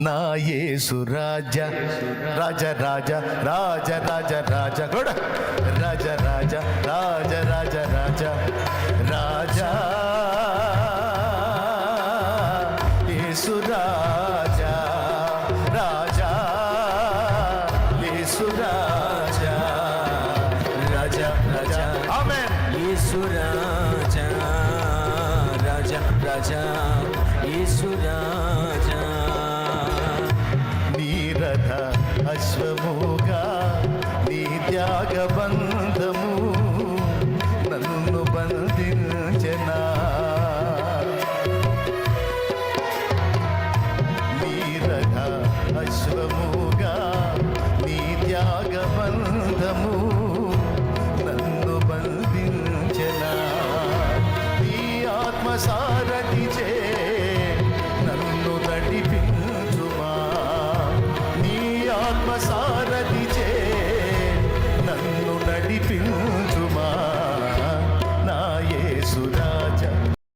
నా యేసు రాజ రాజ రాజ రాజ రాజ రాజ కూడా రాజ రాజ రాజ రాజ రాజ రాజా యేసు రాజా రాజా యేసు రాజా రాజా రాజా ఆమేన్ యేసు రాజా రాజా రాజా యేసు రాజా నీరథ అశ్వముగా నీ త్యాగబంధము నన్ను బంధించెనా నీరథ అశ్వముగా నీ త్యాగబంధము నన్ను బంధించెనా నీ ఆత్మసారథిచే నన్ను నడిపించుమా నీ ఆత్మసారథిచే నన్ను నడిపించు